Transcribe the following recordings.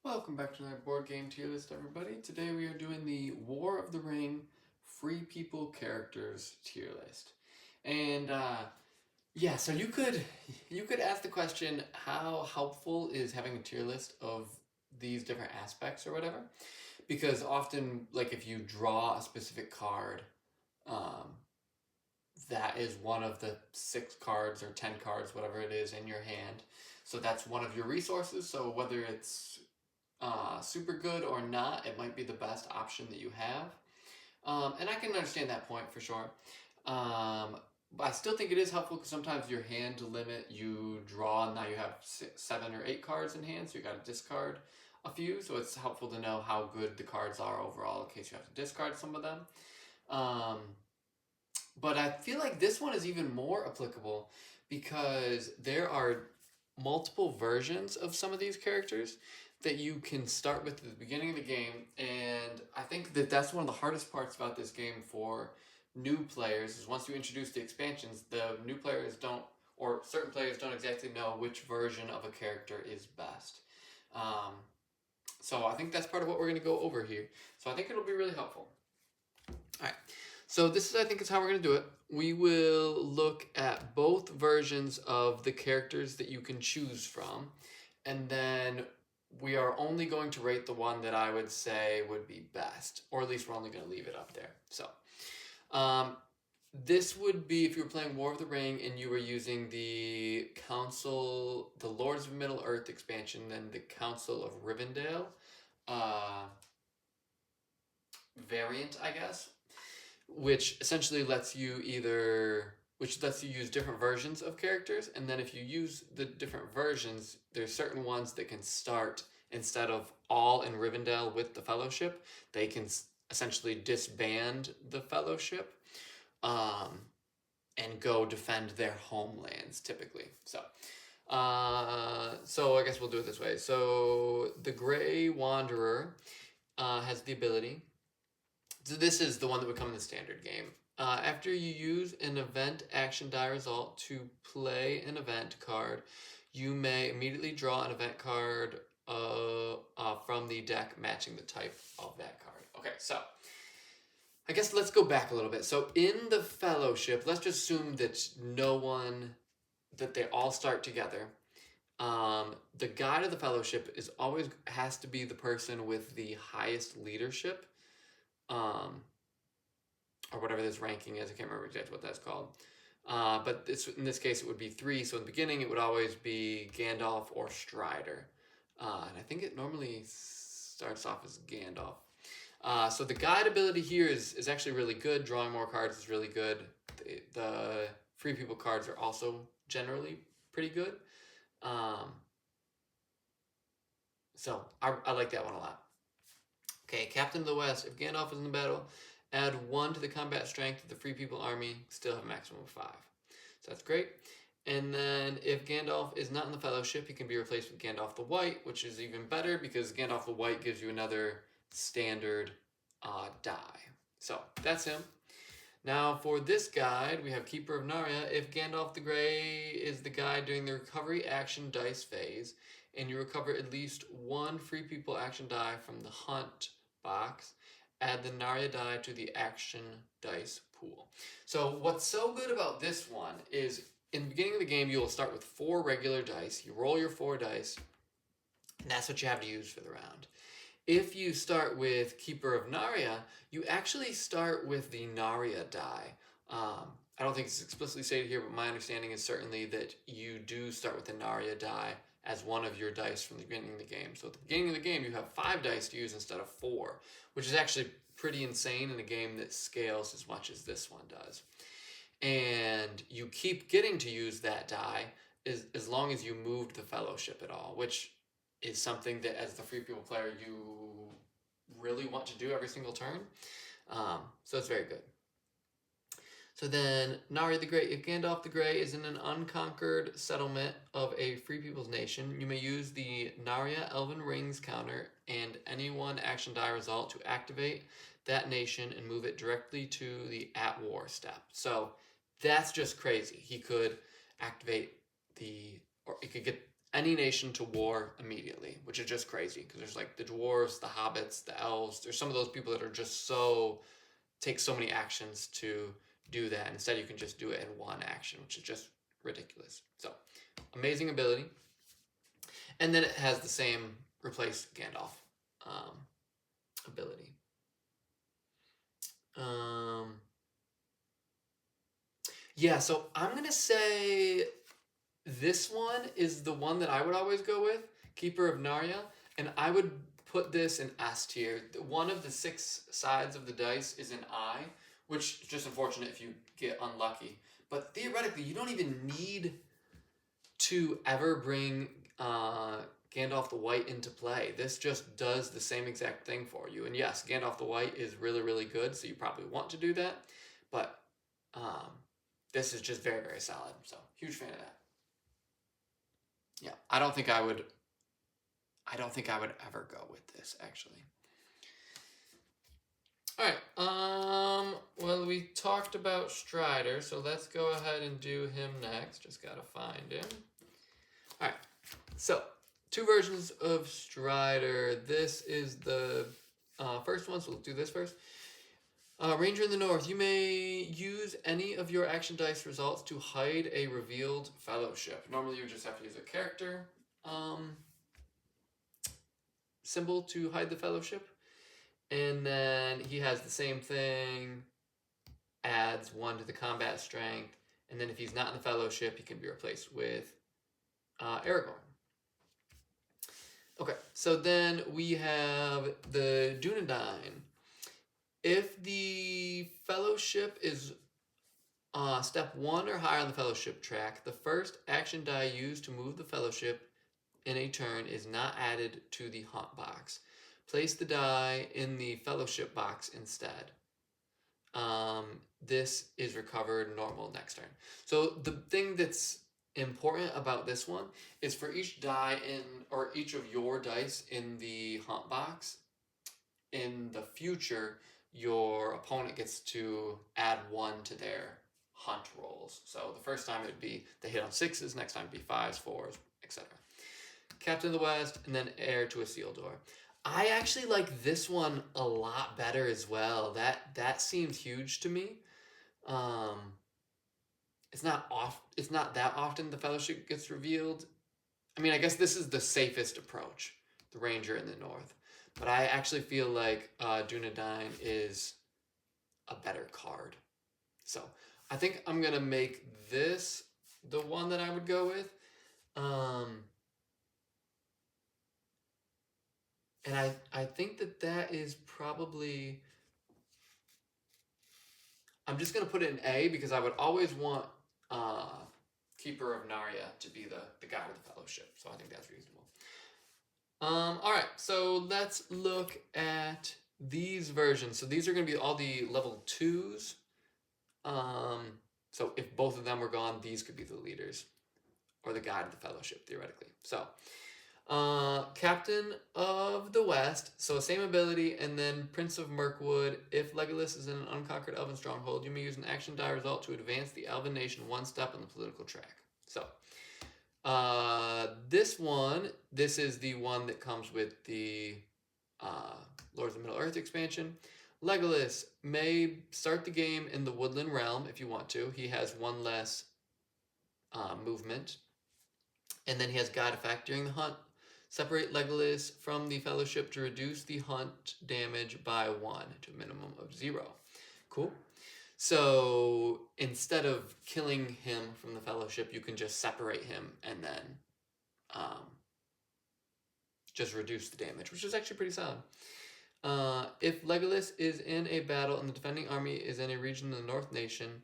Welcome back to another board game tier list, everybody. Today we are doing the War of the Ring Free People Characters tier list. And yeah, so you could ask the question, how helpful is having a tier list of these different aspects or whatever? Because often, like if you draw a specific card, um, that is one of the 6 cards or 10 cards, whatever it is, in your hand. So that's one of your resources. So whether it's super good or not, it might be the best option that you have. And I can understand that point for sure. But I still think it is helpful because sometimes your hand limit, you draw, and now you have 7 or 8 cards in hand, so you got to discard a few. So it's helpful to know how good the cards are overall in case you have to discard some of them. Um, but I feel like this one is even more applicable because there are multiple versions of some of these characters that you can start with at the beginning of the game. And I think that that's one of the hardest parts about this game for new players is once you introduce the expansions, the new players don't, or certain players don't exactly know which version of a character is best. Um, so I think that's part of what we're going to go over here. So I think it'll be really helpful. All right. So this is, I think, is how we're going to do it. We will look at both versions of the characters that you can choose from, and then we are only going to rate the one that I would say would be best, or at least we're only going to leave it up there. So, this would be if you were playing War of the Ring and you were using the Council, the Lords of Middle Earth expansion, then the Council of Rivendell variant, I guess, which essentially lets you use different versions of characters, and then if you use the different versions, there's certain ones that can start instead of all in Rivendell with the Fellowship. They can essentially disband the Fellowship, and go defend their homelands typically. So I guess we'll do it this way. So the Grey Wanderer has the ability. So this is the one that would come in the standard game. After you use an event action die result to play an event card, you may immediately draw an event card from the deck matching the type of that card. Okay, so I guess let's go back a little bit. So in the Fellowship, let's just assume that they all start together. The guide of the Fellowship is always has to be the person with the highest leadership. Or whatever this ranking is. I can't remember exactly what that's called. But in this case, it would be 3. So in the beginning, it would always be Gandalf or Strider. And I think it normally starts off as Gandalf. So the guide ability here is actually really good. Drawing more cards is really good. The free people cards are also generally pretty good. So I like that one a lot. Okay, Captain of the West. If Gandalf is in the battle, add 1 to the combat strength of the Free People army. Still have a maximum of 5. So that's great. And then if Gandalf is not in the Fellowship, he can be replaced with Gandalf the White, which is even better because Gandalf the White gives you another standard die. So that's him. Now for this guide, we have Keeper of Narya. If Gandalf the Grey is the guide during the recovery action dice phase, and you recover at least 1 Free People action die from the Hunt box, add the Narya die to the action dice pool. So what's so good about this one is in the beginning of the game, you'll start with 4 regular dice. You roll your 4 dice, and that's what you have to use for the round. If you start with Keeper of Narya, you actually start with the Narya die. I don't think it's explicitly stated here, but my understanding is certainly that you do start with the Narya die as one of your dice from the beginning of the game. So at the beginning of the game, you have 5 dice to use instead of 4, which is actually pretty insane in a game that scales as much as this one does. And you keep getting to use that die as long as you moved the Fellowship at all, which is something that as the Free People player you really want to do every single turn. So it's very good. So then, Narya the Grey. If Gandalf the Grey is in an unconquered settlement of a Free People's nation, you may use the Narya Elven Rings counter and any 1 action die result to activate that nation and move it directly to the at war step. So that's just crazy. He could activate or he could get any nation to war immediately, which is just crazy because there's like the dwarves, the hobbits, the elves. There's some of those people that are just take so many actions to do that. Instead, you can just do it in one action, which is just ridiculous. So, amazing ability. And then it has the same replace Gandalf ability. Yeah, so I'm going to say this one is the one that I would always go with, Keeper of Narya, and I would put this in S tier. One of the 6 sides of the dice is an I, which is just unfortunate if you get unlucky. But theoretically, you don't even need to ever bring Gandalf the White into play. This just does the same exact thing for you. And yes, Gandalf the White is really, really good, so you probably want to do that. But this is just very, very solid. So, huge fan of that. Yeah, I don't think I would ever go with this, actually. All right. Well, we talked about Strider, so let's go ahead and do him next. Just gotta find him. All right. So, 2 versions of Strider. This is the first one, so we'll do this first. Ranger in the North. You may use any of your action dice results to hide a revealed fellowship. Normally, you just have to use a character symbol to hide the fellowship. And then he has the same thing, adds 1 to the combat strength. And then if he's not in the fellowship, he can be replaced with Aragorn. Okay, so then we have the Dunedain. If the fellowship is step 1 or higher on the fellowship track, the first action die used to move the fellowship in a turn is not added to the hunt box. Place the die in the fellowship box instead. This is recovered normal next turn. So the thing that's important about this one is for each die or each of your dice in the hunt box, in the future, your opponent gets to add 1 to their hunt rolls. So the first time it would be they hit on 6s, next time it'd be 5s, 4s, etc. Captain of the West, and then Heir to Isildur. I actually like this one a lot better as well. That seems huge to me. It's not that often the fellowship gets revealed. I mean, I guess this is the safest approach, the Ranger in the North. But I actually feel like Dunedain is a better card. So I think I'm going to make this the one that I would go with. And I think that is probably... I'm just going to put it in A because I would always want Keeper of Narya to be the guide of the fellowship. So I think that's reasonable. All right, so let's look at these versions. So these are going to be all the level 2s. So if both of them were gone, these could be the leaders or the guide of the fellowship, theoretically. So Captain of the West, so same ability, and then Prince of Mirkwood. If Legolas is in an unconquered elven stronghold, you may use an action die result to advance the elven nation 1 step on the political track. So this is the one that comes with the Lords of Middle-earth expansion. Legolas may start the game in the Woodland Realm if you want to. He has 1 less movement. And then he has God Effect. During the hunt, separate Legolas from the Fellowship to reduce the hunt damage by 1 to a minimum of 0. Cool. So instead of killing him from the Fellowship, you can just separate him and then just reduce the damage, which is actually pretty solid. If Legolas is in a battle and the defending army is in a region of the North Nation,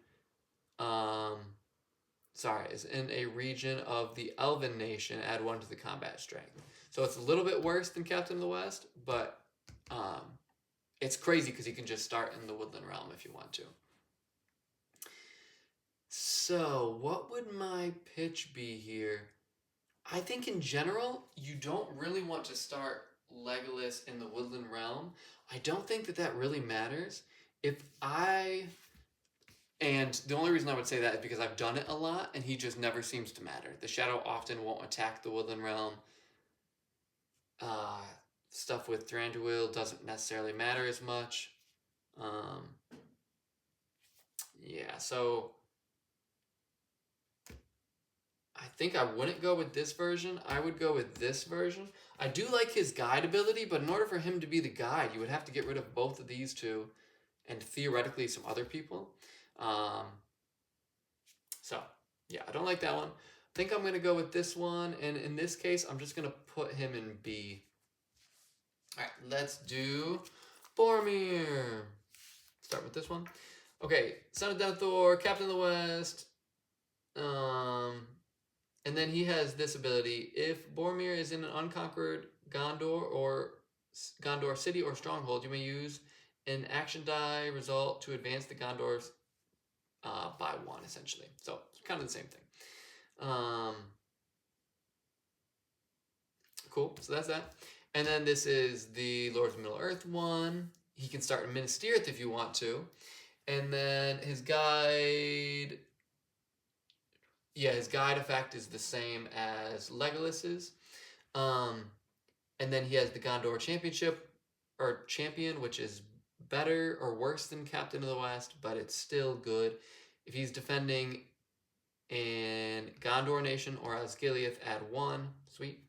is in a region of the Elven Nation, add 1 to the combat strength. So it's a little bit worse than Captain of the West, but it's crazy because you can just start in the Woodland Realm if you want to. So what would my pitch be here? I think in general, you don't really want to start Legolas in the Woodland Realm. I don't think that really matters. If I And the only reason I would say that is because I've done it a lot, and he just never seems to matter. The shadow often won't attack the Woodland Realm. Stuff with Thranduil doesn't necessarily matter as much. Yeah, so I think I wouldn't go with this version. I would go with this version. I do like his guide ability, but in order for him to be the guide, you would have to get rid of both of these two and theoretically some other people. So, yeah, I don't like that one. I think I'm going to go with this one, and in this case, I'm just going to put him in B. All right, let's do Boromir. Start with this one. Okay, Son of Denethor, Captain of the West. And then he has this ability. If Boromir is in an unconquered Gondor city or stronghold, you may use an action die result to advance the Gondors by 1, essentially. So it's kind of the same thing. Cool. So that's that. And then this is the Lords of Middle-earth one. He can start in Minas Tirith if you want to. And then his guide... Yeah, his guide effect is the same as Legolas's. And then he has the Gondor Champion, which is better or worse than Captain of the West, but it's still good. If he's defending in Gondor Nation or Osgiliath, add 1. Sweet.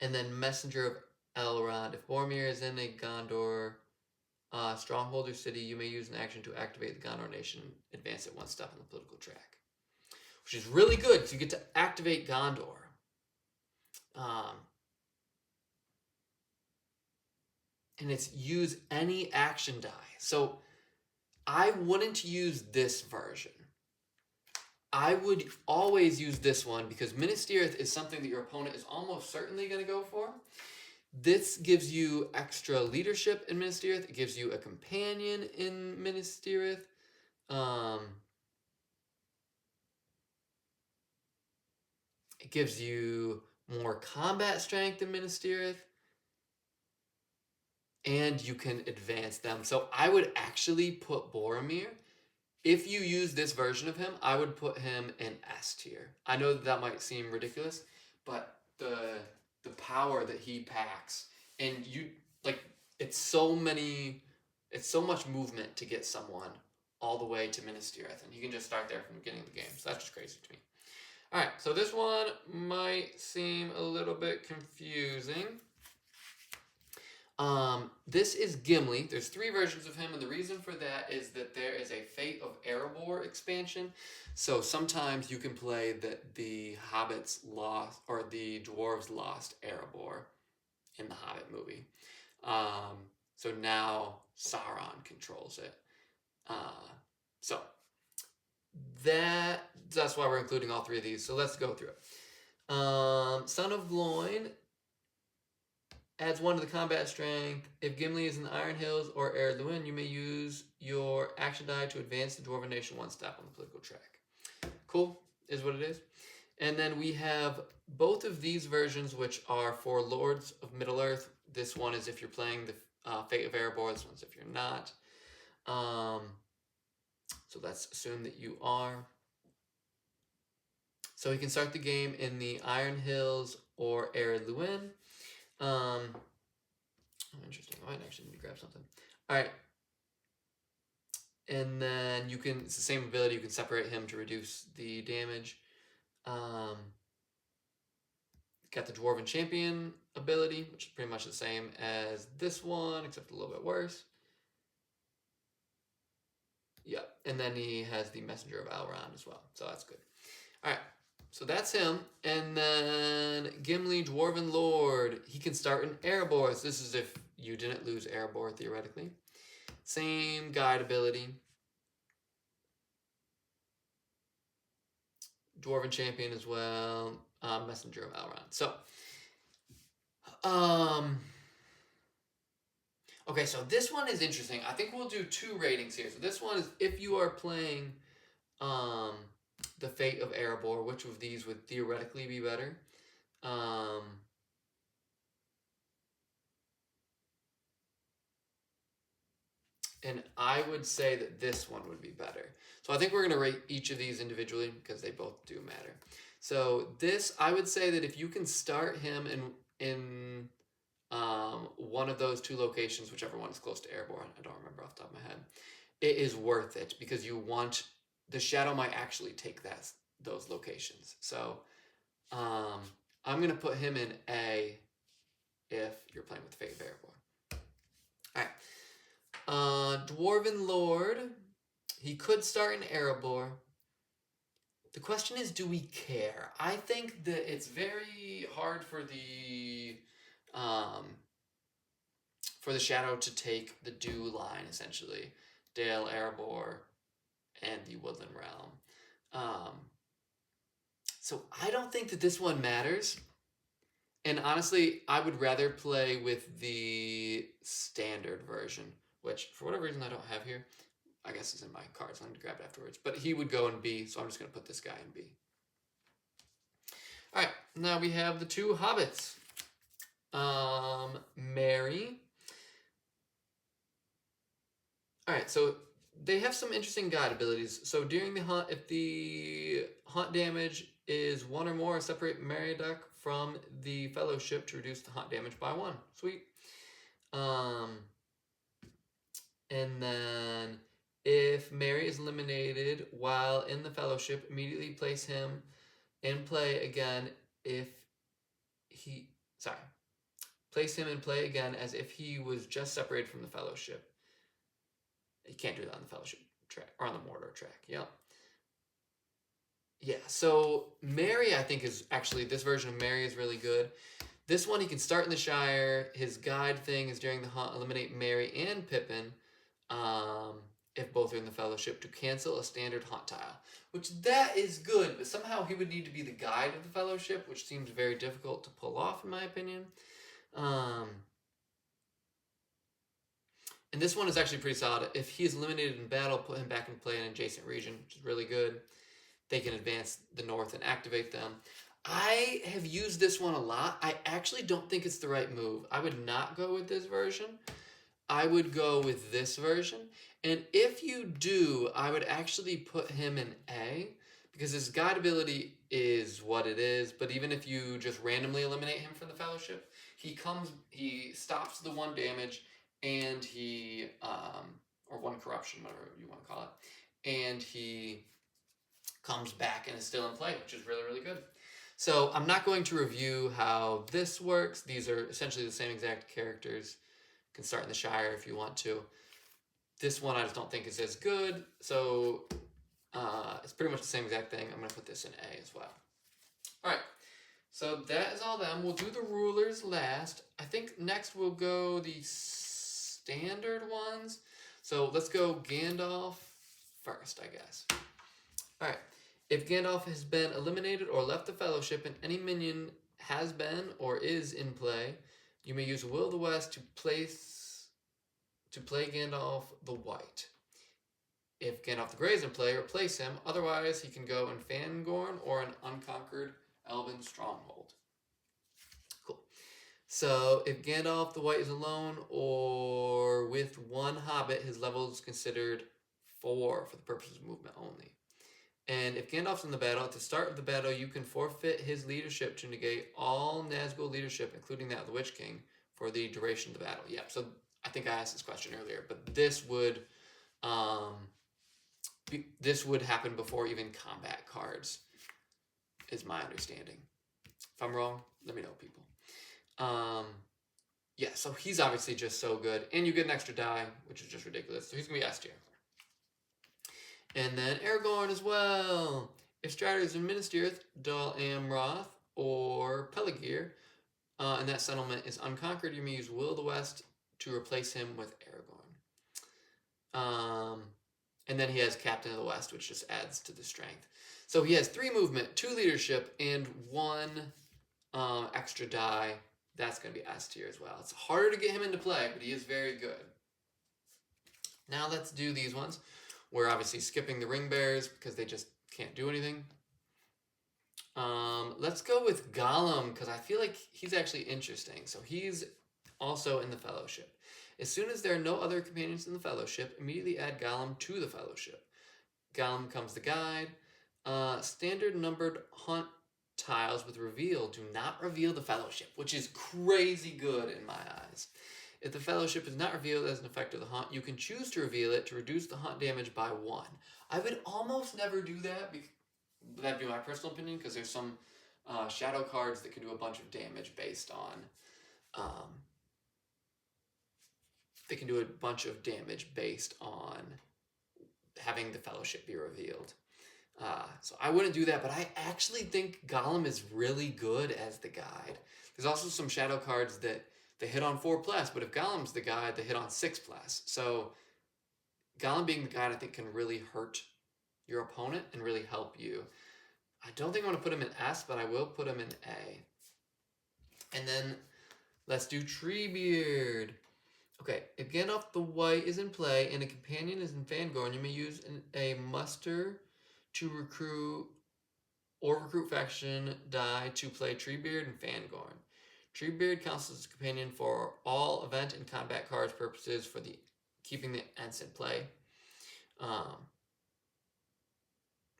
And then Messenger of Elrond. If Boromir is in a Gondor stronghold or city, you may use an action to activate the Gondor Nation, advance it 1 step on the political track. Which is really good, because you get to activate Gondor. And it's use any action die. So I wouldn't use this version. I would always use this one, because Minas Tirith is something that your opponent is almost certainly going to go for. This gives you extra leadership in Minas Tirith. It gives you a companion in Minas Tirith. It gives you more combat strength in Minas Tirith. And you can advance them. So I would actually put Boromir. If you use this version of him, I would put him in S tier. I know that might seem ridiculous, but the power that he packs, and you like, it's so much movement to get someone all the way to Minas Tirith, and you can just start there from the beginning of the game. So that's just crazy to me. All right, so this one might seem a little bit confusing. This is Gimli. There's 3 versions of him, and the reason for that is that there is a Fate of Erebor expansion. So sometimes you can play that the hobbits lost, or the dwarves lost Erebor in the Hobbit movie. So now Sauron controls it. So that's why we're including all 3 of these. So let's go through it. Son of Gloin adds 1 to the combat strength. If Gimli is in the Iron Hills or Ered Luin, you may use your action die to advance the Dwarven Nation 1 step on the political track. Cool, is what it is. And then we have both of these versions, which are for Lords of Middle-earth. This one is if you're playing the Fate of Erebor. This one's if you're not. So let's assume that you are. So he can start the game in the Iron Hills or Ered Luin. Interesting. I might actually need to grab something. All right. And then it's the same ability. You can separate him to reduce the damage. Got the Dwarven Champion ability, which is pretty much the same as this one, except a little bit worse. Yep. And then he has the Messenger of Elrond as well. So that's good. All right. So that's him. And then Gimli, Dwarven Lord. He can start in Erebor. So this is if you didn't lose Erebor, theoretically. Same guide ability. Dwarven Champion as well. Messenger of Elrond. So, okay, so this one is interesting. I think we'll do 2 ratings here. So this one is if you are playing the Fate of Erebor, which of these would theoretically be better? And I would say that this one would be better. So I think we're going to rate each of these individually because they both do matter. So this, I would say that if you can start him in one of those two locations, whichever one is close to Airborne, I don't remember off the top of my head, it is worth it because you want, the Shadow might actually take those locations. So I'm going to put him in A if you're playing with Fate of Airborne. Alright. Dwarven Lord. He could start in Erebor. The question is, do we care? I think that it's very hard for the Shadow to take the Dew line, essentially. Dale, Erebor, and the Woodland Realm. So I don't think that this one matters. And honestly, I would rather play with the standard version, which for whatever reason I don't have here. I guess it's in my cards. I'm going to grab it afterwards. But he would go in B, so I'm just going to put this guy in B. All right, now we have the two hobbits. Merry. All right, so they have some interesting guide abilities. So during the hunt, if the hunt damage is 1 or more, separate Meriadoc from the Fellowship to reduce the hunt damage by 1. Sweet. And then if Merry is eliminated while in the Fellowship, immediately place him in play again place him in play again as if he was just separated from the Fellowship. You can't do that on the Fellowship track, or on the Mordor track, yep. Yeah, so Merry, I think, is actually, this version of Merry is really good. This one, he can start in the Shire. His guide thing is during the hunt, eliminate Merry and Pippin, if both are in the Fellowship, to cancel a standard hunt tile. Which, that is good, but somehow he would need to be the guide of the Fellowship, which seems very difficult to pull off, in my opinion. And this one is actually pretty solid. If he is eliminated in battle, put him back in play in an adjacent region, which is really good. They can advance the north and activate them. I have used this one a lot. I actually don't think it's the right move. I would not go with this version. I would go with this version. And if you do, I would actually put him in A, because his guide ability is what it is. But even if you just randomly eliminate him from the Fellowship, he stops the 1 damage, and he, or 1 corruption, whatever you want to call it, and he comes back and is still in play, which is really, really good. So I'm not going to review how this works. These are essentially the same exact characters. You can start in the Shire if you want to. This one I just don't think is as good, so it's pretty much the same exact thing. I'm going to put this in A as well. All right, so that is all them. We'll do the rulers last. I think next we'll go the standard ones. So let's go Gandalf first, I guess. All right. If Gandalf has been eliminated or left the Fellowship and any minion has been or is in play, you may use Will of the West to play Gandalf the White. If Gandalf the Grey is in play, replace him. Otherwise, he can go in Fangorn or an unconquered Elven Stronghold. Cool. So if Gandalf the White is alone or with 1 Hobbit, his level is considered 4 for the purpose of movement only. And if Gandalf's in the battle, at the start of the battle, you can forfeit his leadership to negate all Nazgul leadership, including that of the Witch King, for the duration of the battle. Yep, so I think I asked this question earlier, but this would happen before even combat cards, is my understanding. If I'm wrong, let me know, people. Yeah, so he's obviously just so good. And you get an extra die, which is just ridiculous. So he's going to be S tier. And then Aragorn as well. If Strider is in Minas Tirith, Dol Amroth, or Pelargir, and that settlement is unconquered, you may use Will of the West to replace him with Aragorn. And then he has Captain of the West, which just adds to the strength. So he has 3 movement, 2 leadership, and 1 extra die. That's going to be S tier as well. It's harder to get him into play, but he is very good. Now let's do these ones. We're obviously skipping the Ring Bears because they just can't do anything. Let's go with Gollum because I feel like he's actually interesting. So he's also in the Fellowship. As soon as there are no other companions in the Fellowship, immediately add Gollum to the Fellowship. Gollum becomes the guide. Standard numbered hunt tiles with reveal do not reveal the Fellowship, which is crazy good in my eyes. If the Fellowship is not revealed as an effect of the hunt, you can choose to reveal it to reduce the hunt damage by 1. I would almost never do that, that'd be my personal opinion, because there's some shadow cards that can do a bunch of damage based on having the Fellowship be revealed. So I wouldn't do that, but I actually think Gollum is really good as the guide. There's also some shadow cards that they hit on 4+, but if Gollum's the guide, they hit on 6+. So Gollum being the guide, I think, can really hurt your opponent and really help you. I don't think I'm going to put him in S, but I will put him in A. And then let's do Treebeard. Okay, if Gandalf the White is in play and a companion is in Fangorn, you may use a muster to recruit faction die to play Treebeard and Fangorn. Treebeard counts as a companion for all event and combat cards purposes for keeping the Ents in play.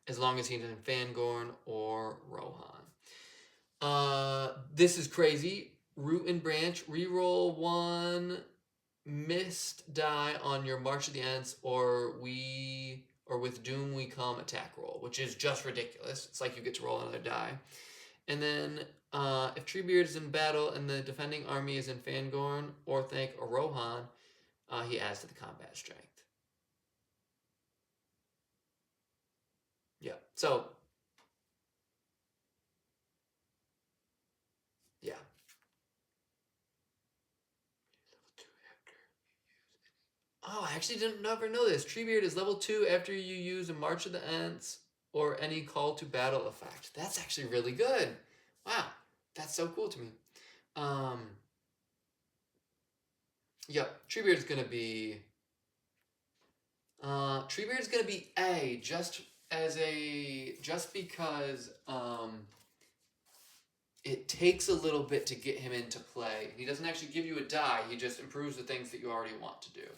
As long as he's in Fangorn or Rohan. This is crazy. Root and Branch, reroll 1 missed die on your March of the Ents or with Doom We Come attack roll, which is just ridiculous. It's like you get to roll another die. And then if Treebeard is in battle and the defending army is in Fangorn, Orthanc, or Rohan, he adds to the combat strength. Yeah, so yeah. Oh, I actually didn't never know this. Treebeard is level 2 after you use a March of the Ents or any call to battle effect. That's actually really good. Wow, that's so cool to me. Yep, Treebeard is gonna be A just because it takes a little bit to get him into play. He doesn't actually give you a die, he just improves the things that you already want to do.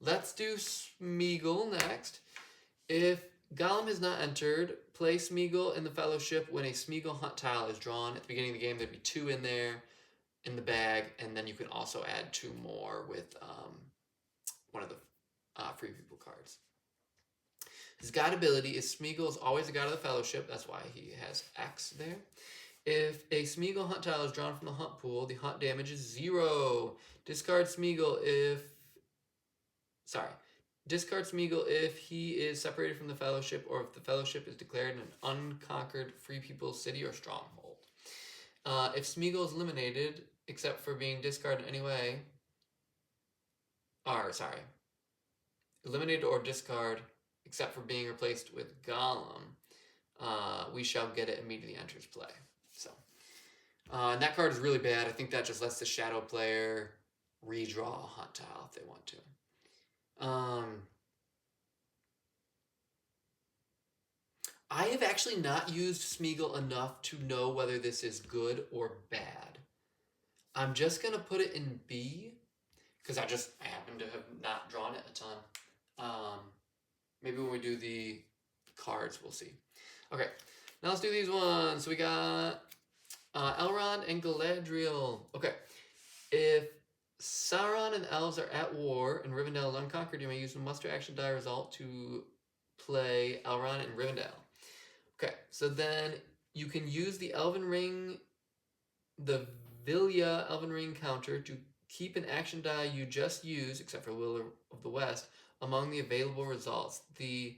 Let's do Smeagol next. If Gollum has not entered, play Smeagol in the Fellowship when a Smeagol hunt tile is drawn. At the beginning of the game, there'd be 2 in there in the bag, and then you can also add 2 more with one of the Free People cards. His guide ability is Smeagol is always the guide of the Fellowship. That's why he has X there. If a Smeagol hunt tile is drawn from the hunt pool, the hunt damage is 0. Discard Smeagol if he is separated from the Fellowship or if the Fellowship is declared an unconquered Free People city or stronghold. If Smeagol is eliminated, except for being discarded anyway, eliminated or discard, except for being replaced with Gollum, we shall get it immediately enters play. So, and that card is really bad. I think that just lets the shadow player redraw a hunt tile if they want to. I have actually not used Smeagol enough to know whether this is good or bad. I'm just going to put it in B, because I happen to have not drawn it a ton. Maybe when we do the cards, we'll see. Okay, now let's do these ones. So we got Elrond and Galadriel. Okay, if Sauron and elves are at war and Rivendell is unconquered, you may use the muster action die result to play Elrond and Rivendell. Okay, so then you can use the Vilya Elven Ring counter to keep an action die you just used, except for Will of the West, among the available results. The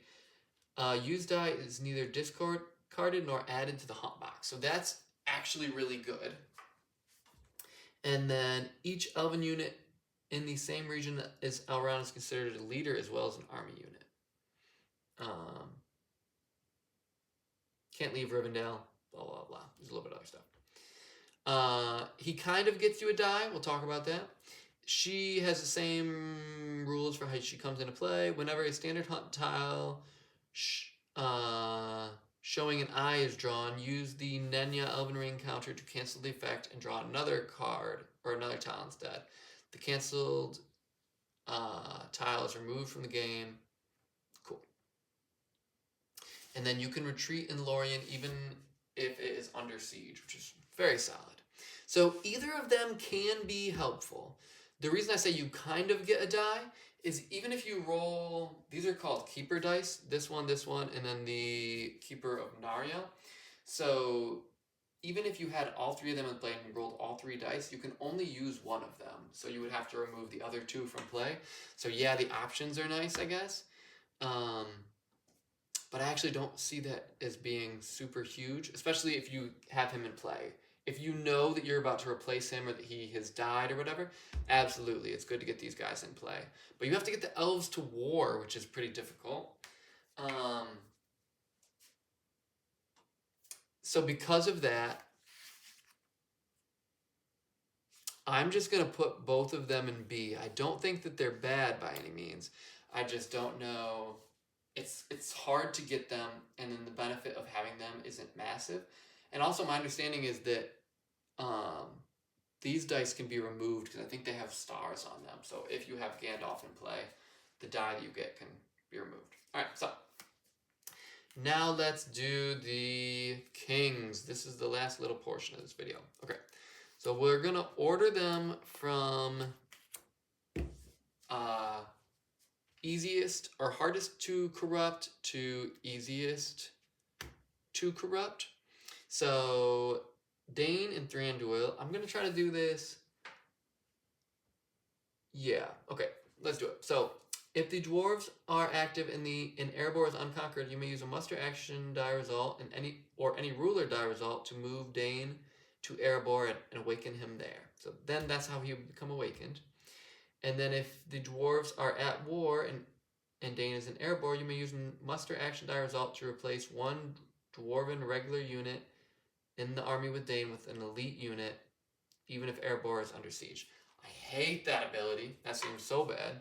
used die is neither discarded nor added to the hunt box. So that's actually really good. And then each elven unit in the same region as Elrond is considered a leader as well as an army unit. Can't leave Rivendell, blah, blah, blah. There's a little bit of other stuff. He kind of gets you a die. We'll talk about that. She has the same rules for how she comes into play. Whenever a standard hunt tile showing an eye is drawn, use the Nenya Elven Ring counter to cancel the effect and draw another card or another tile instead. The canceled tile is removed from the game. Cool. And then you can retreat in Lorien even if it is under siege, which is very solid. So either of them can be helpful. The reason I say you kind of get a die is even if you roll, these are called keeper dice, this one, and then the keeper of Nariel. So even if you had all three of them in play and you rolled all three dice, you can only use one of them. So you would have to remove the other two from play. So yeah, the options are nice, I guess. But I actually don't see that as being super huge, especially if you have him in play. If you know that you're about to replace him or that he has died or whatever, absolutely, it's good to get these guys in play. But you have to get the elves to war, which is pretty difficult. So because of that, I'm just going to put both of them in B. I don't think that they're bad by any means. I just don't know. It's hard to get them, and then the benefit of having them isn't massive. And also my understanding is that these dice can be removed because I think they have stars on them. So if you have Gandalf in play, the die that you get can be removed. All right, so now let's do the kings. This is the last little portion of this video. Okay, so we're going to order them from easiest or hardest to corrupt to easiest to corrupt. So Dane and Thranduil. I'm going to try to do this. Yeah, okay, let's do it. So if the dwarves are active in Erebor is unconquered, you may use a muster action die result and any ruler die result to move Dane to Erebor and awaken him there. So then that's how he would become awakened. And then if the dwarves are at war and Dane is in Erebor, you may use muster action die result to replace one dwarven regular unit in the army with Dane with an elite unit, even if Erebor is under siege. I hate that ability. That seems so bad.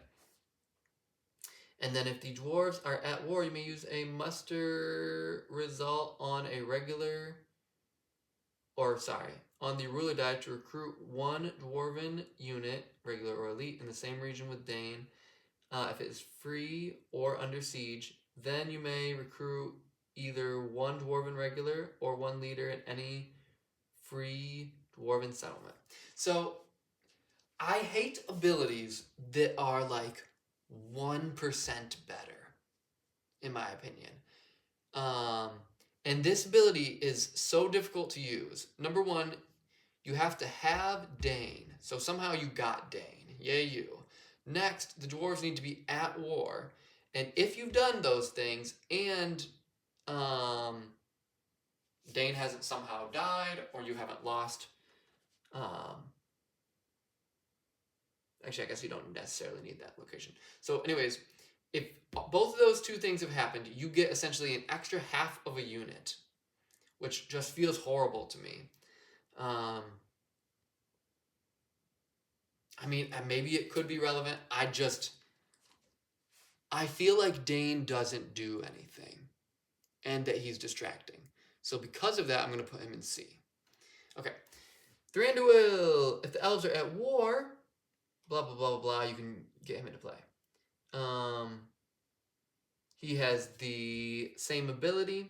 And then if the dwarves are at war, you may use a muster result on a regular, on the ruler die to recruit one dwarven unit, regular or elite, in the same region with Dane. If it is free or under siege, then you may recruit either one dwarven regular or one leader in any free dwarven settlement. So I hate abilities that are like 1% better, in my opinion. And this ability is so difficult to use. Number one, you have to have Dane. So somehow you got Dane. Yay you. Next, the dwarves need to be at war. And if you've done those things and Dane hasn't somehow died or you haven't lost... Actually, I guess you don't necessarily need that location. So anyways, if both of those two things have happened, you get essentially an extra half of a unit, which just feels horrible to me. I mean, maybe it could be relevant. I feel like Dane doesn't do anything and that he's distracting. So because of that, I'm going to put him in C. Okay. Thranduil, if the elves are at war, blah, blah, blah, blah, blah, you can get him into play. He has the same ability,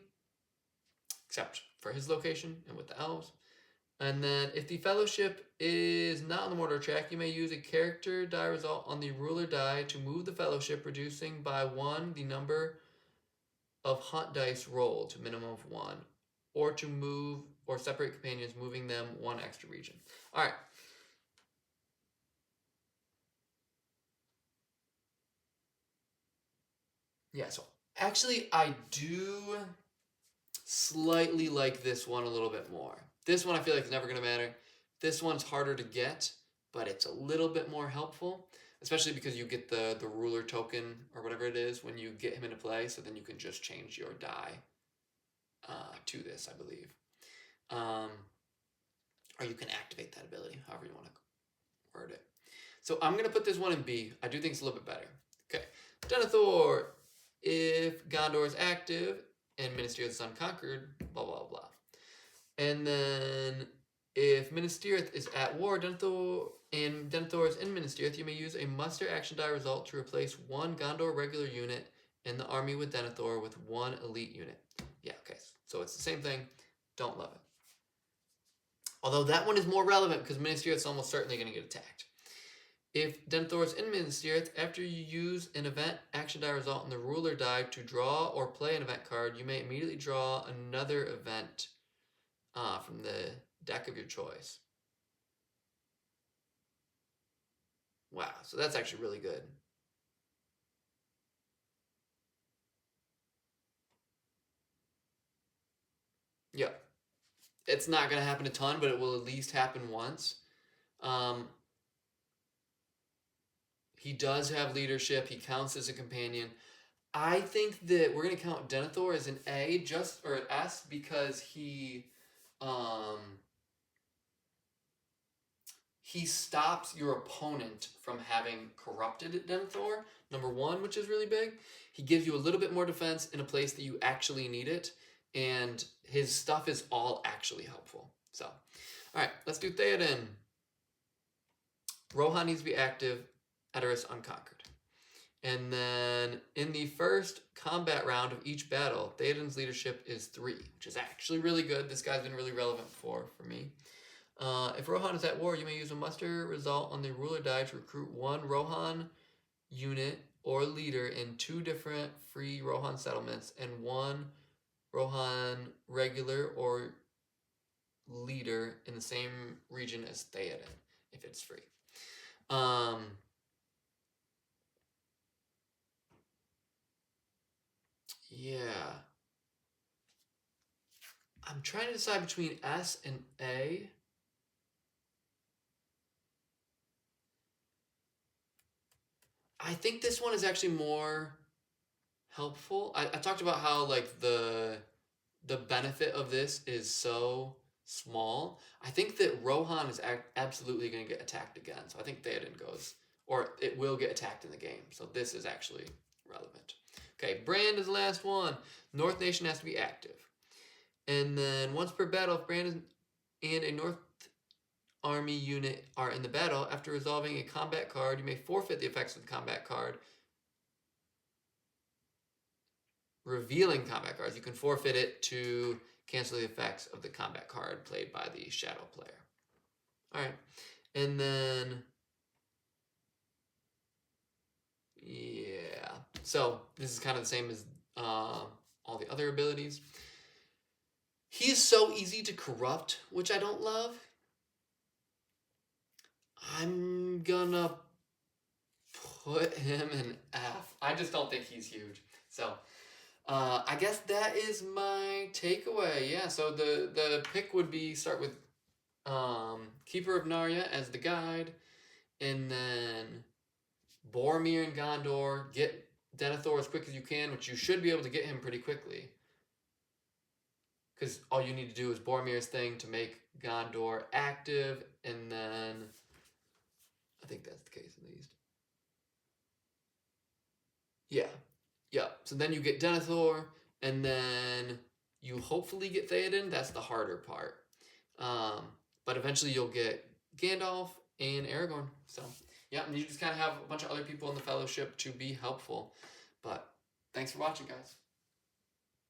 except for his location and with the elves. And then if the fellowship is not on the mortar track, you may use a character die result on the ruler die to move the fellowship, reducing by 1 the number of hunt dice rolled to a minimum of 1, or to move or separate companions, moving them 1 extra region. All right. Yeah, so actually I do slightly like this one a little bit more. This one I feel like is never going to matter. This one's harder to get, but it's a little bit more helpful, especially because you get the ruler token or whatever it is when you get him into play, so then you can just change your die to this, I believe. Or you can activate that ability, however you want to word it. So I'm going to put this one in B. I do think it's a little bit better. Okay. Denethor, if Gondor is active and Ministry of the Sun conquered, blah, blah, blah. And then If Minas Tirith is at war, Denethor is in Minas Tirith, you may use a muster action die result to replace one Gondor regular unit in the army with Denethor with one elite unit. Yeah, okay. So it's the same thing. Don't love it. Although that one is more relevant because Minas Tirith is almost certainly going to get attacked. If Denethor is in Minas Tirith, after you use an event action die result in the ruler die to draw or play an event card, you may immediately draw another event from the deck of your choice. Wow, so that's actually really good. Yeah. It's not going to happen a ton, but it will at least happen once. He does have leadership. He counts as a companion. I think that we're going to count Denethor as an A or an S because he stops your opponent from having corrupted Denethor, number one, which is really big. He gives you a little bit more defense in a place that you actually need it, and his stuff is all actually helpful. So, all right, let's do Theoden. Rohan needs to be active, Edoras unconquered. And then in the first combat round of each battle, Theoden's leadership is 3, which is actually really good. This guy's been really relevant for me. If Rohan is at war, you may use a muster result on the ruler die to recruit one Rohan unit or leader in 2 different free Rohan settlements and 1 Rohan regular or leader in the same region as Theoden, if it's free. Yeah. I'm trying to decide between S and A. I think this one is actually more helpful. I talked about how like the benefit of this is so small. I think that Rohan is absolutely going to get attacked again. So I think Theoden goes, or it will get attacked in the game. So this is actually relevant. Okay, Bran is the last one. North Nation has to be active. And then once per battle, if Bran and a North Army unit are in the battle, after resolving a combat card, you may forfeit the effects of the combat card. Revealing combat cards, you can forfeit it to cancel the effects of the combat card played by the shadow player. All right, and then yeah, so this is kind of the same as all the other abilities. He's so easy to corrupt, which I don't love. I'm gonna put him in F. I just don't think he's huge. So I guess that is my takeaway. Yeah, so the pick would be start with Keeper of Narya as the guide, and then Boromir and Gondor. Get Denethor as quick as you can, which you should be able to get him pretty quickly. Because all you need to do is Boromir's thing to make Gondor active, and then I think that's the case at least. Yeah. So then you get Denethor, and then you hopefully get Theoden. That's the harder part. But eventually you'll get Gandalf and Aragorn. So yeah, and you just kind of have a bunch of other people in the Fellowship to be helpful. But thanks for watching, guys.